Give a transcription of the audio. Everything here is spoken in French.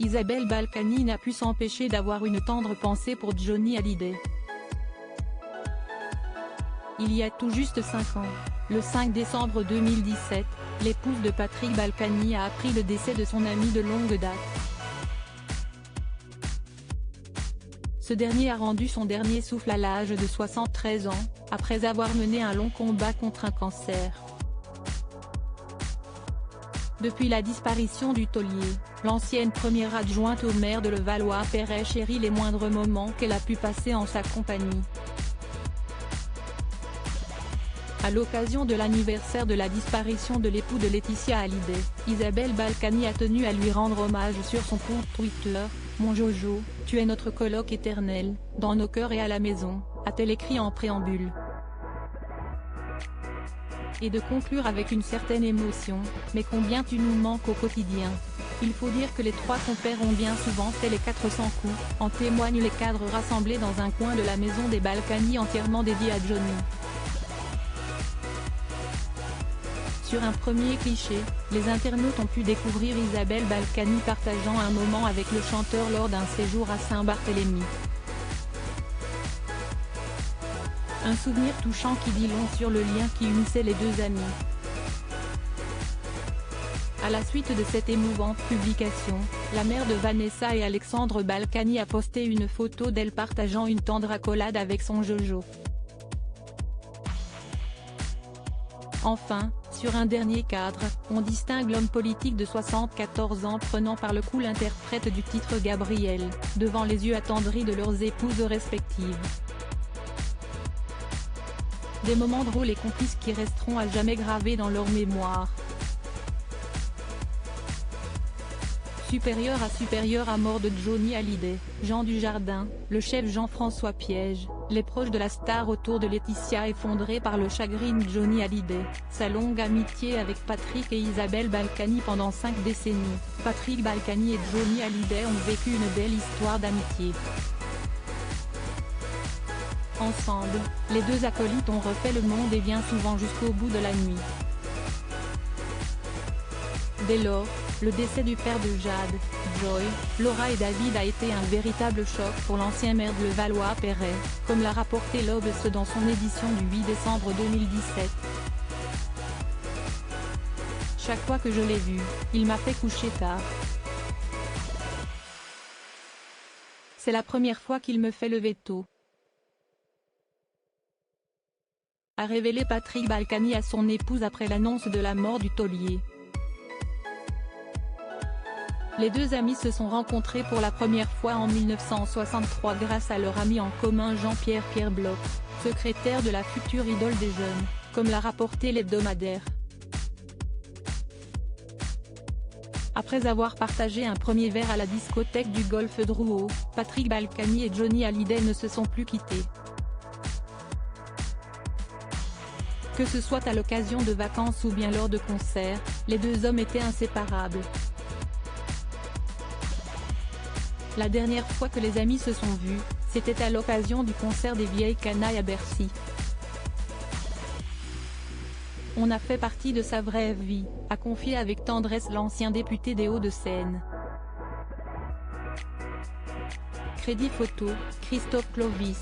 Isabelle Balkany n'a pu s'empêcher d'avoir une tendre pensée pour Johnny Hallyday. Il y a tout juste 5 ans, le 5 décembre 2017, l'épouse de Patrick Balkany a appris le décès de son ami de longue date. Ce dernier a rendu son dernier souffle à l'âge de 73 ans, après avoir mené un long combat contre un cancer. Depuis la disparition du taulier, l'ancienne première adjointe au maire de Levallois-Perret chérit les moindres moments qu'elle a pu passer en sa compagnie. À l'occasion de l'anniversaire de la disparition de l'époux de Laetitia Hallyday, Isabelle Balkany a tenu à lui rendre hommage sur son compte Twitter. « Mon Jojo, tu es notre coloc éternel, dans nos cœurs et à la maison », a-t-elle écrit en préambule. Et de conclure avec une certaine émotion, « Mais combien tu nous manques au quotidien ». Il faut dire que les trois compères ont bien souvent fait les 400 coups, en témoignent les cadres rassemblés dans un coin de la maison des Balkany entièrement dédié à Johnny. Sur un premier cliché, les internautes ont pu découvrir Isabelle Balkany partageant un moment avec le chanteur lors d'un séjour à Saint-Barthélemy. Un souvenir touchant qui dit long sur le lien qui unissait les deux amis. À la suite de cette émouvante publication, la mère de Vanessa et Alexandre Balkany a posté une photo d'elle partageant une tendre accolade avec son Jojo. Enfin, sur un dernier cadre, on distingue l'homme politique de 74 ans prenant par le cou l'interprète du titre Gabrielle, devant les yeux attendris de leurs épouses respectives. Des moments drôles et complices qui resteront à jamais gravés dans leur mémoire. Supérieur à mort de Johnny Hallyday, Jean Dujardin, le chef Jean-François Piège, les proches de la star autour de Laetitia effondrés par le chagrin de Johnny Hallyday, sa longue amitié avec Patrick et Isabelle Balkany pendant 5 décennies, Patrick Balkany et Johnny Hallyday ont vécu une belle histoire d'amitié. Ensemble, les deux acolytes ont refait le monde et bien souvent jusqu'au bout de la nuit. Dès lors, le décès du père de Jade, Joy, Laura et David a été un véritable choc pour l'ancien maire de Levallois-Perret, comme l'a rapporté l'Obs dans son édition du 8 décembre 2017. Chaque fois que je l'ai vu, il m'a fait coucher tard. C'est la première fois qu'il me fait lever tôt, a révélé Patrick Balkany à son épouse après l'annonce de la mort du taulier. Les deux amis se sont rencontrés pour la première fois en 1963 grâce à leur ami en commun Jean-Pierre Bloch, secrétaire de la future idole des jeunes, comme l'a rapporté l'hebdomadaire. Après avoir partagé un premier verre à la discothèque du Golf Drouot, Patrick Balkany et Johnny Hallyday ne se sont plus quittés. Que ce soit à l'occasion de vacances ou bien lors de concerts, les deux hommes étaient inséparables. La dernière fois que les amis se sont vus, c'était à l'occasion du concert des Vieilles Canailles à Bercy. On a fait partie de sa vraie vie, a confié avec tendresse l'ancien député des Hauts-de-Seine. Crédit photo, Christophe Clovis.